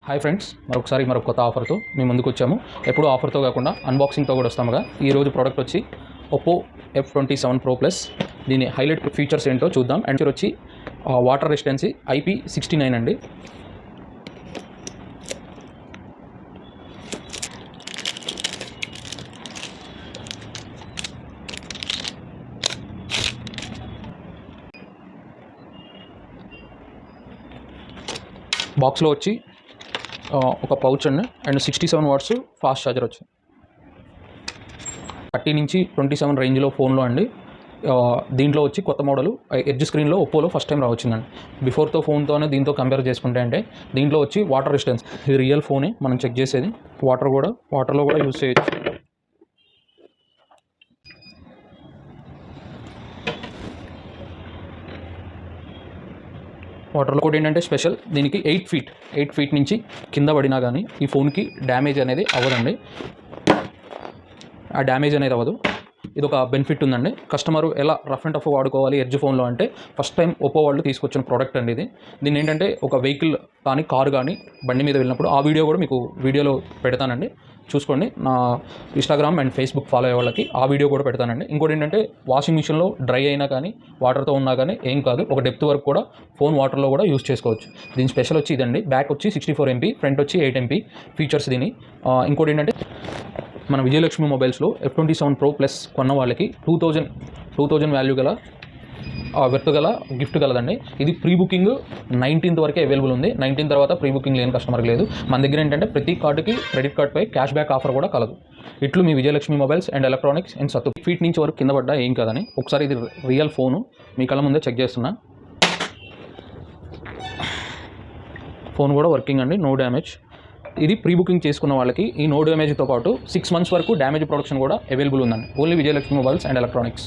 Hi friends, మరొక కొత్త ఆఫర్తో మీ ముందుకు వచ్చాము. ఎప్పుడు ఆఫర్తో కాకుండా అన్బాక్సింగ్తో కూడా వస్తాముగా. ఈరోజు ప్రోడక్ట్ వచ్చి ఒప్పో F27 Pro Plus. దీని హైలైట్ ఫీచర్స్ ఏంటో చూద్దాం. అండ్ వచ్చి వాటర్ రెసిస్టెన్సీ IP69 అండి. బాక్స్లో వచ్చి ఒక పౌచ్ అండి అండ్ 67 వాట్స్ ఫాస్ట్ ఛార్జర్ వచ్చి 30 నుంచి 27 రేంజ్లో ఫోన్లో అండి. దీంట్లో వచ్చి కొత్త మోడల్ ఎడ్జ్ స్క్రీన్లో ఒప్పోలో ఫస్ట్ టైం రావచ్చిందండి. బిఫోర్తో ఫోన్తోనే దీంతో కంపేర్ చేసుకుంటే అంటే దీంట్లో వచ్చి వాటర్ రెసిస్టెన్స్, ఇది రియల్ ఫోనే మనం చెక్ చేసేది. వాటర్లో కూడా యూజ్ చేయొచ్చు. వాటర్లో కూడా ఏంటంటే స్పెషల్, దీనికి 8 ఫీట్ నుంచి కింద పడినా కానీ ఈ ఫోన్కి డ్యామేజ్ అనేది అవ్వదండి. ఆ డ్యామేజ్ అనేది అవ్వదు. ఇది ఒక బెనిఫిట్ ఉందండి. కస్టమరు ఎలా రఫ్ అండ్ టఫ్ వాడుకోవాలి ఎడ్జ్ ఫోన్లో అంటే ఫస్ట్ టైం ఒప్పో వాళ్ళు తీసుకొచ్చిన ప్రోడక్ట్ అండి ఇది. దీన్ని ఏంటంటే ఒక వెహికల్ కానీ కారు కానీ బండి మీద వెళ్ళినప్పుడు ఆ వీడియో కూడా మీకు వీడియోలో పెడతానండి, చూసుకోండి. నా ఇన్స్టాగ్రామ్ అండ్ ఫేస్బుక్ ఫాలో అయ్యే వాళ్ళకి ఆ వీడియో కూడా పెడతానండి. ఇంకోటి ఏంటంటే వాషింగ్ మిషన్లో డ్రై అయినా కానీ వాటర్తో ఉన్నా కానీ ఏం కాదు, ఒక డెప్త్ వరకు కూడా ఫోన్ వాటర్లో కూడా యూజ్ చేసుకోవచ్చు. దీని స్పెషల్ వచ్చి ఇదండి. బ్యాక్ వచ్చి 64 MP, ఫ్రంట్ వచ్చి 8 MP ఫీచర్స్ దీని. ఇంకోటి ఏంటంటే మన విజయలక్ష్మి మొబైల్స్లో F27 Pro Plus కొన్న వాళ్ళకి 2000 వాల్యూ గల వర్త్ గల గిఫ్ట్ కలదండి. ఇది ప్రీ బుకింగ్ 19th వరకే అవైలబుల్ ఉంది. 19 తర్వాత ప్రీ బుకింగ్ లేని కస్టమర్కి లేదు. మన దగ్గర ఏంటంటే ప్రతి కార్డుకి క్రెడిట్ కార్డ్పై క్యాష్ బ్యాక్ ఆఫర్ కూడా కలదు. ఇట్లు మీ Vijayalakshmi mobiles and electronics and సత్తు. ఫీట్ నుంచి వరకు కింద పడ్డా ఏం కాదని ఒకసారి ఇది రియల్ ఫోను మీ కళ్ళ ముందే చెక్ చేస్తున్నా. ఫోన్ కూడా వర్కింగ్ అండి, నో డ్యామేజ్. ఇది ప్రీ బుకింగ్ చేసుకున్న వాళ్ళకి ఈ నో డ్యామేజ్తో పాటు 6 months వరకు డ్యామేజ్ ప్రొడక్షన్ కూడా అవైలబుల్ ఉందండి. Only Vijayalakshmi mobiles and electronics.